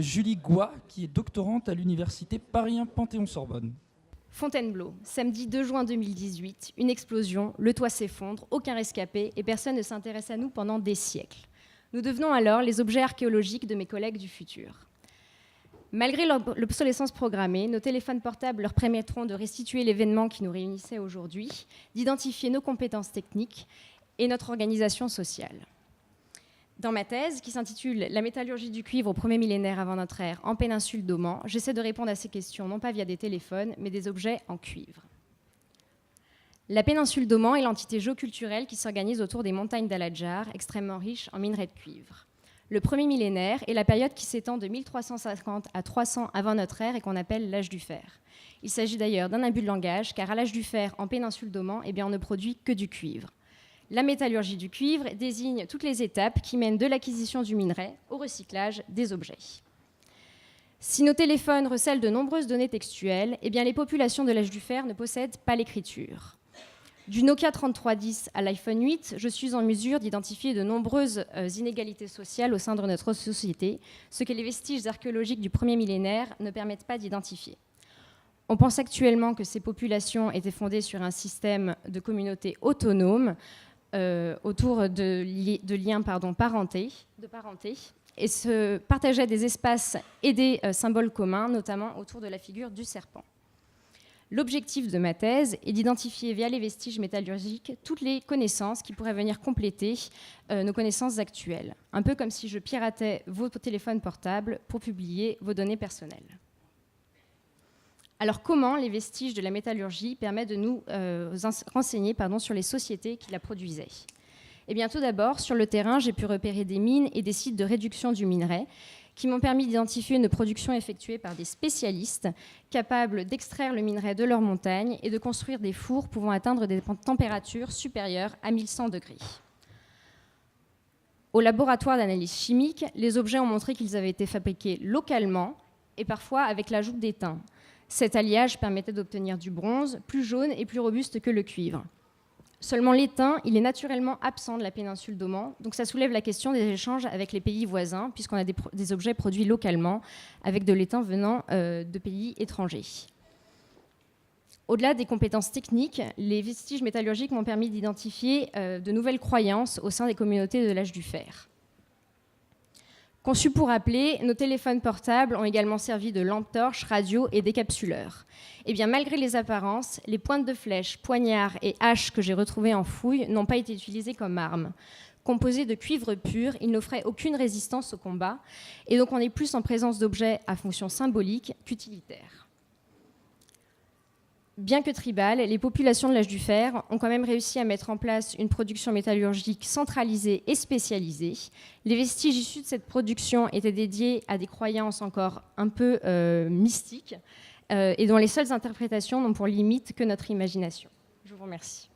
Julie Goua, qui est doctorante à l'université Paris 1 Panthéon-Sorbonne. Fontainebleau, samedi 2 juin 2018, une explosion, le toit s'effondre, aucun rescapé et personne ne s'intéresse à nous pendant des siècles. Nous devenons alors les objets archéologiques de mes collègues du futur. Malgré l'obsolescence programmée, nos téléphones portables leur permettront de restituer l'événement qui nous réunissait aujourd'hui, d'identifier nos compétences techniques et notre organisation sociale. Dans ma thèse, qui s'intitule « La métallurgie du cuivre au premier millénaire avant notre ère en péninsule d'Oman », j'essaie de répondre à ces questions non pas via des téléphones, mais des objets en cuivre. La péninsule d'Oman est l'entité géoculturelle qui s'organise autour des montagnes d'Al-Hadjar, extrêmement riches en minerais de cuivre. Le premier millénaire est la période qui s'étend de 1350 à 300 avant notre ère et qu'on appelle l'âge du fer. Il s'agit d'ailleurs d'un abus de langage, car à l'âge du fer en péninsule d'Oman, on ne produit que du cuivre. La métallurgie du cuivre désigne toutes les étapes qui mènent de l'acquisition du minerai au recyclage des objets. Si nos téléphones recèlent de nombreuses données textuelles, les populations de l'âge du fer ne possèdent pas l'écriture. Du Nokia 3310 à l'iPhone 8, je suis en mesure d'identifier de nombreuses inégalités sociales au sein de notre société, ce que les vestiges archéologiques du premier millénaire ne permettent pas d'identifier. On pense actuellement que ces populations étaient fondées sur un système de communautés autonomes autour de liens de parenté, et se partageaient des espaces et des symboles communs, notamment autour de la figure du serpent. L'objectif de ma thèse est d'identifier via les vestiges métallurgiques toutes les connaissances qui pourraient venir compléter nos connaissances actuelles, un peu comme si je piratais vos téléphones portables pour publier vos données personnelles. Alors comment les vestiges de la métallurgie permettent de nous renseigner sur les sociétés qui la produisaient ? Tout d'abord, sur le terrain, j'ai pu repérer des mines et des sites de réduction du minerai qui m'ont permis d'identifier une production effectuée par des spécialistes capables d'extraire le minerai de leurs montagnes et de construire des fours pouvant atteindre des températures supérieures à 1100 degrés. Au laboratoire d'analyse chimique, les objets ont montré qu'ils avaient été fabriqués localement et parfois avec l'ajout d'étain. Cet alliage permettait d'obtenir du bronze plus jaune et plus robuste que le cuivre. Seulement l'étain, il est naturellement absent de la péninsule d'Oman, donc ça soulève la question des échanges avec les pays voisins, puisqu'on a des objets produits localement avec de l'étain venant de pays étrangers. Au-delà des compétences techniques, les vestiges métallurgiques m'ont permis d'identifier de nouvelles croyances au sein des communautés de l'âge du fer. Conçus pour appeler, nos téléphones portables ont également servi de lampes torches, radios et décapsuleurs. Malgré les apparences, les pointes de flèches, poignards et haches que j'ai retrouvées en fouille n'ont pas été utilisées comme armes. Composés de cuivre pur, ils n'offraient aucune résistance au combat, et donc on est plus en présence d'objets à fonction symbolique qu'utilitaire. Bien que tribales, les populations de l'âge du fer ont quand même réussi à mettre en place une production métallurgique centralisée et spécialisée. Les vestiges issus de cette production étaient dédiés à des croyances encore un peu mystiques et dont les seules interprétations n'ont pour limite que notre imagination. Je vous remercie.